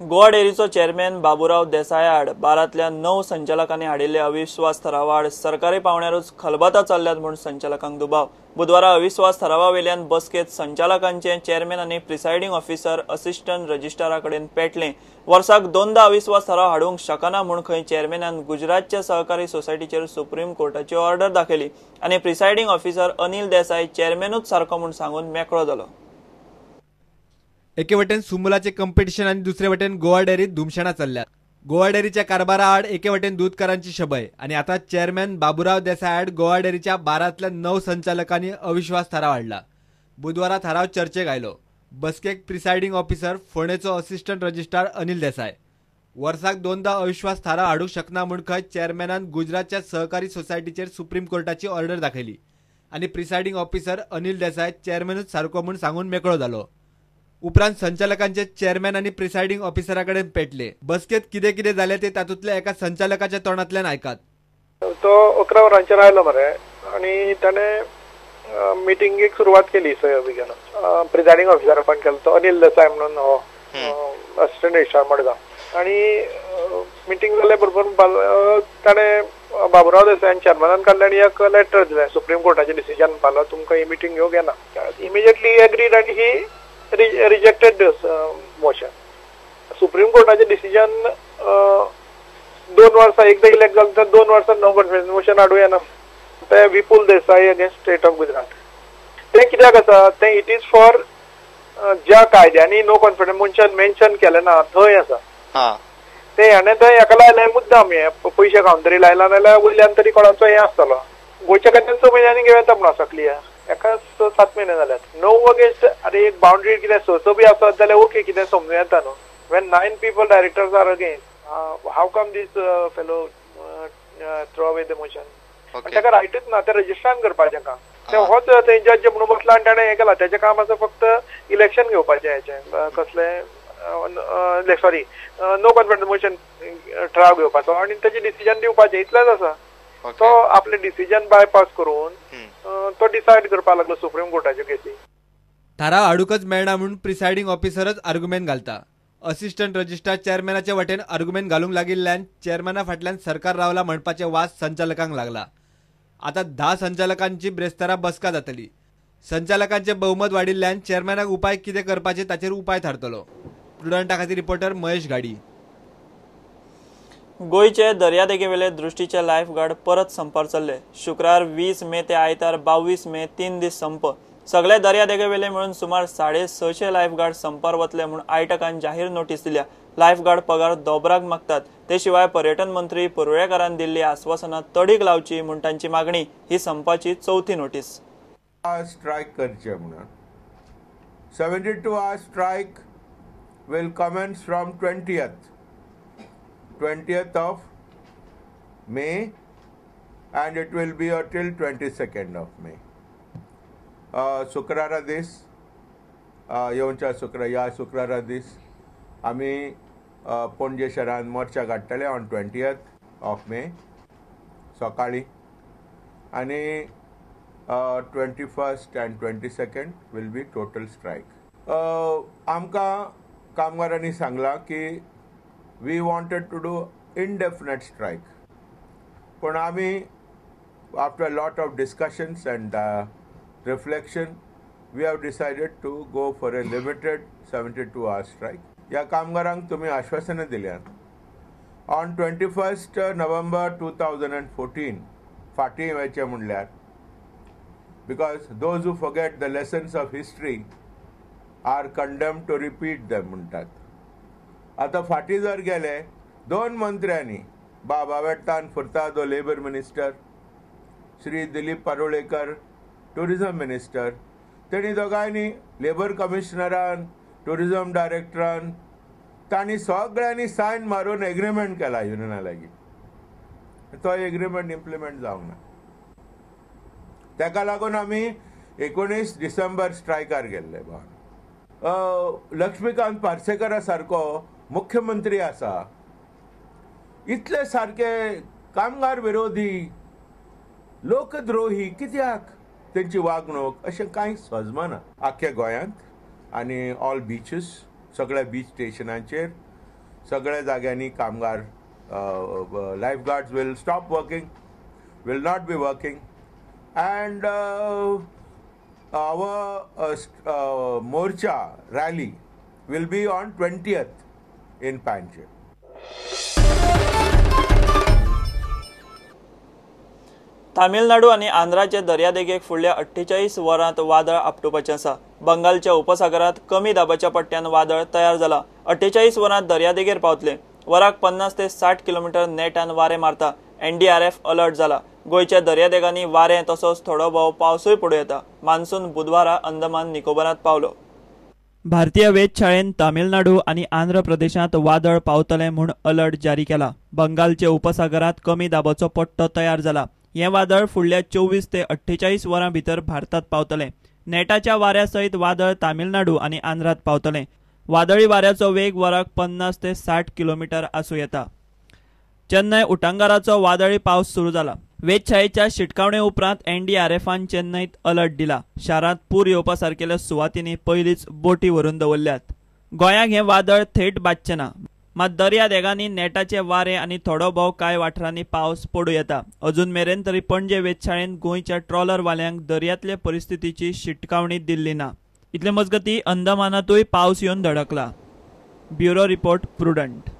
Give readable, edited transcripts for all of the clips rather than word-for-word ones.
Goa डेअरीचो chairman Baburao देसाय आड बारांतल्या 9 संचालकांनी हाडिल्ले अविश्वास थारावाड सरकारी पावण्यारूच खलबतां चल्ल्यात म्हूण संचालकांक दुबाव. बुधवारा अविश्वास थारावावेल्यान बसकेत संचालकांचे चेअरमॅन आनी प्रिसायडिंग ऑफिसर असिस्टंट रजिस्ट्रारा कडेन पेटले. वर्साक 2दा अविश्वास थाराव हाडूंक शकना म्हूण खंय चेअरमॅनान गुजरातच्या सहकारी सोसायटीचेर सुप्रीम कोर्टाची ऑर्डर दाखयली आनी प्रिसायडिंग ऑफिसर अनिल देसाय चेअरमॅनूच सारको म्हूण सांगून मेकळो जालो. एके वटेन सुमुलाचे कंपिटिशन आणि दुसरे वटेन गोवा डेअरीत धुमशाणा चल्ल्यात. गोवा डेअरीच्या कारभारा आड एके वटेन दूधकारांची शबय आणि आता चेअरमॅन बाबूराव देसाय आड गोवा डेअरीच्या 12तल्या 9 संचालकांनी अविश्वास थाराव हाडला. बुधवारा थाराव चर्चेक आयलो. बसकेक प्रिसायडिंग ऑफिसर फोंडेचो असिस्टंट रजिस्ट्रार अनिल देसाय. वर्साक 2दा अविश्वास थाराव हाडूंक शकना म्हूण खंय चेअरमॅनान गुजरातच्या सहकारी सोसायटीचेर सुप्रीम कोर्टाची ऑर्डर दाखयली आनी प्रिसायडिंग ऑफिसर अनिल देसाय चेअरमॅनूच सारको म्हूण सांगून मेकळो जालो. उपरांत संचालकांचे चेअरमॅन आणि प्रिसायडिंग ऑफिसराकडे पेटले. बसकेत कितें जालें ते तातूंतल्या एका संचालकाच्या तोंडांतल्यान आयकात. तो 11 वरांचेर आयलो मरे आनी ताणें मिटिंगेक सुरवात केली. प्रिसायडिंग ऑफिसर अपॉइंट केलो तो अनिल देसाय म्हणून हो असिस्टंट रजिस्ट्रार मडगांव. आनी मिटींग जाले बरोबर ताणें बाबूराव देसाय चेअरमॅनान कडल्यान एक लेटर दिलें सुप्रीम कोर्टाचें डिसिजन पालो तुमकां ही मिटींग घेवंक येना. इमिजिएटली एग्रीड आनी ही rejected this motion. सुप्रीम कोर्टाचे डिसिजन 2 वर्सां एकदा इलेक्ट जालें तर 2 वर्सां नो कॉन्फिडन्स मोशन हाडूं येना. ते Vipul Desai against state of Gujarat. ते कित्याक आसा ते इट इज फॉर ज्या कायद्यांनी नो कॉन्फिडन्स मोशन मेन्शन केलें ना थंय आसा ते हाणें थंय हेका लायलें मुद्दाम हे पयशे कावंटरी लायला नाल्यार वयल्यान तरी कोणाचो हें आसतलो. गोंयच्या खात्यान 6 म्हयन्यांनी घेवन येता म्हणून आसा क्लियर. एका 7 म्हयने जाल्यात. नो अगेन्स्ट अरे एक बाउंड्री कितें स बी आसत जाल्यार ओके कितें समजूं येता न्हू. When 9 people directors are against how come these fellow throw away the motion. ताका रायटूच ना ते रजिस्ट्रान करपाचें काम. ते होच थंय जज म्हणून बसला आनी ताणें हें केलां. तेजें काम आसा फक्त इलेक्शन घेवपाचें हेचें कसलें सॉरी नो कॉन्फिडन्स मोशन ठराव घेवपाचो आनी तेजें डिसिजन दिवपाचें इतलेंच आसा. तो आपले डिसिजन बायपास करून तो डिसायड करपाक लागलो सुप्रीम कोर्टाच्यो केसी. थाराव हाडूकच मेळना म्हणून प्रिसायडिंग ऑफिसरच आर्ग्युमेंट घालता. असिस्टंट रजिस्ट्रार चेअरमॅनाच्या वटेन आर्ग्युमेंट घालूंक लागिल्ल्यान चेअरमॅना फाटल्यान सरकार रावला म्हणपाचे वास संचालकांक लागला. आता 10 संचालकांची ब्रेस्तारा बसका जातली. संचालकांचे बहुमत वाडिल्ल्यान चेअरमॅनाक उपाय कितें करपाचे ताचेर उपाय थारतलो. प्रुडंटा खातीर रिपोर्टर महेश गाडी. गोयचे दर्यादेगेवेले दृष्टीचे लायफगार्ड परत संपार चल्ले. शुक्रार 20 मे ते आयतार 22 मे 3 दीस संप. सगळे दर्यादेगेवेले मिळून सुमार 650 लायफगार्ड संपार वतले म्हूण आयटकान जाहीर नोटीस दिल्या. लायफगार्ड पगार दोबराक मागतात. ते शिवाय पर्यटन मंत्री पुर्वेकारान दिल्ली आश्वासनां तडीक लावची म्हूण तांची मागणी. ही संपाची 4थी नोटीस. स्ट्रायक करचे म्हणून 72 hour strike will commence from 20th of May and it will be until 22nd of May. शुक्रारा दीस येवच्या ह्या शुक्रारा दीस आमी पणजे शहरान मोर्चा काडटले ऑन 20th of May सकाळी आनी 21st and 22nd will be total strike. आमकां कामगारांनी सांगलां की we wanted to do indefinite strike. But after a lot of discussions and reflection, we have decided to go for a limited 72 hour strike. या कामगारांक तुम्ही आश्वासनं दिल्यात. On 21st November 2014 फाटी वेचे म्हणल्यार because those who forget the lessons of history are condemned to repeat them म्हणटात. आता फाटी जर गेले 2 मंत्र्यांनी बाबा वेट्टान Furtado labour minister Shri Dilip Parolekar tourism minister तेणी दोगांनी लेबर कमिशनरान टुरिझम डायरेक्टरान तांणी सगळ्यांनी सायन मारून एग्रीमेंट केला युनियना लागीं. तो एग्रीमेंट इम्प्लिमेंट जावंक ना. ताका लागून आमी 19 डिसेंबर स्ट्रायकार गेल्ले. लक्ष्मीकांत पार्सेकरा सारको मुख्यमंत्री आसा इतले सारके कामगार विरोधी लोकद्रोही कित्याक तेंची वागणूक अशें कांय सजमना आख्या गोंयांत आनी ऑल बिचीस सगळ्या बीच स्टेशनांचेर सगळ्या जाग्यांनी कामगार lifeguards will stop working, will not be working, and our morcha rally will be on 20th in Panjshir. Tamil Nadu आणि आंध्राचे दर्यादेगेक फुडल्या 48 वरांत वादळ आपटुपाचें आसा. बंगालच्या उपसागरात कमी दाबाच्या पट्ट्यान वादळ तयार जाला. 48 वरांत दर्यादेगेर पावतले. वराक 50 ते 60 किलोमीटर नेटान वारे मारता. NDRF अलर्ट जाला. गोयच्या दर्यादेगांनी वारें तसोच थोडो भोव पावसूय पडूं येता. मान्सून बुधवारा अंदमान निकोबारांत पावलो. भारतीय वेधशाळेन तामिळनाडू आणि आंध्र प्रदेशात वादळ पावतले म्हूण अलर्ट जारी केला. बंगालचे उपसागरात कमी दाबाचो पट्टो तयार जाला. हे वादळ फुडल्या 24 ते 48 वरां भितर भारतात पावतले. नेटाच्या वाऱ्या सयत वादळ तामिळनाडू आणि आंध्रात पावतले. वादळी वाऱ्याचो वेग वराक 50 ते 60 किलोमीटर आसूं येता. चेन्नय उटंगाराचो वादळी पावस सुरू जाला. वेधशाळेच्या शिटकावणे उपरांत NDRFन चेन्नईत अलर्ट दिला. शारांत पूर येवपा सारकेल्या सुवातींनी पयलींच बोटी व्हरून दवरल्यात. गोंयाक हें वादळ थेट बादचें ना. मात दर्या देगांनी नेटाचे वारे आनी थोडो भोव कांय वाठारांनी पावस पडूं येता. अजून मेरेन तरी पणजे वेधशाळेन गोंयच्या ट्रॉलरवाल्यांक दर्यांतले परिस्थितीची शिटकावणी दिल्ली ना. इतले मजगतीं अंदमानातूय पावस येवन धडकला. Bureau report prudent.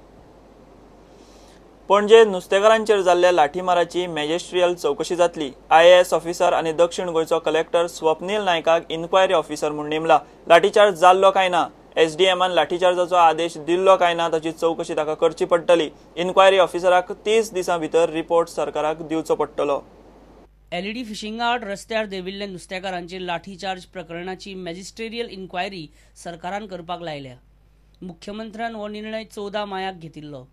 पणजे नुस्तेकारांचेर जाल्ल्या लाठीमाराची मॅजिस्ट्रियल चवकशी जातली. IAS ऑफिसर आनी दक्षिण गोंयचो कलेक्टर स्वप्नील नायकाक इन्क्वायरी ऑफिसर म्हूण नेमला. लाठीचार्ज जाल्लो काय ना, SDMन लाठीचार्जाचो आदेश दिल्लो काय ना ताची चवकशी ताका करची पडटली. इन्क्वायरी ऑफिसराक 30 दिसां भितर रिपोर्ट सरकाराक दिवचो पडटलो. LED फिशिंगा आड रस्त्यार देविल्ल्या नुस्तेकारांचेर लाठीचार्ज प्रकरणाची मॅजिस्ट्रेरियल इन्क्वायरी सरकारान करपाक लायल्या. मुख्यमंत्र्यान हो निर्णय 14 मायाक घेतिल्लो.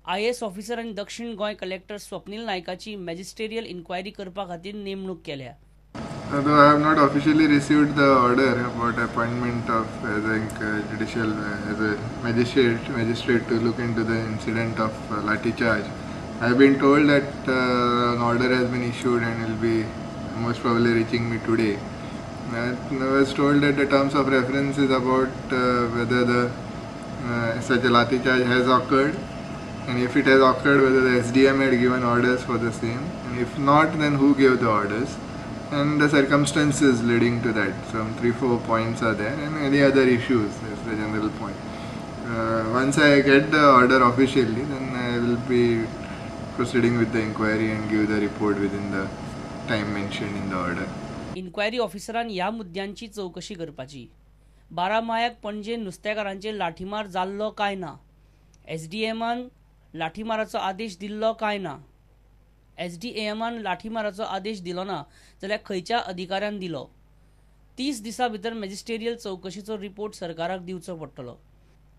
IAS ऑफिसर आनी दक्षिण गोंय कलेक्टर स्वप्नील नायकाची मॅजिस्ट्रेरियल इन्क्वायरी करपा खातीर नेमणूक केल्या. Although I have not officially received the order about appointment of judicial as a magistrate to look into the incident of lathi charge, I have been told that an order has been issued and will be most probably reaching me today. I was told that the terms of reference is about whether the such a lathi charge has occurred, and if it has occurred, whether the SDM had given orders for the same, and if not, then who gave the orders, and the circumstances leading to that. Some 3-4 points are there, and any other issues. That's the general point. Once I get the order officially, then I will be proceeding with the inquiry and give the report within the time mentioned in the order. Inquiry ऑफिसरान ह्या मुद्द्यांची चवकशी करपाची. 12 मायाक पणजे नुस्तेकारांचेर लाठीमार जाल्लो काय ना, SDMन लाठीमाराचो आदेश दिल्लो काय ना, SDAMन लाठीमाराचो आदेश दिलो ना जाल्यार खंयच्या अधिकाऱ्यान दिलो. 30 दिसां भितर मॅजिस्ट्रेरियल चवकशीचो रिपोर्ट सरकाराक दिवचो पडटलो.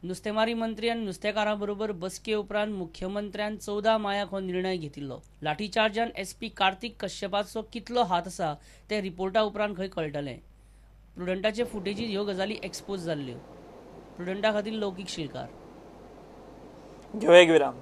नुस्तेमारी मंत्री आनी नुस्तेकारां बरोबर बसके उपरांत मुख्यमंत्र्यान 14 मायाक हो निर्णय घेतिल्लो. लाठीचार्जान SP कार्तिक कश्यपाचो कितलो हात आसा ते रिपोर्टा उपरांत खंय कळटलें. प्रुडंटाचे फुटेजीस ह्यो गजाली एक्सपोज जाल्ल्यो. प्रुडंटा खातीर लौकीक शिलकार. घेऊ एक विराम.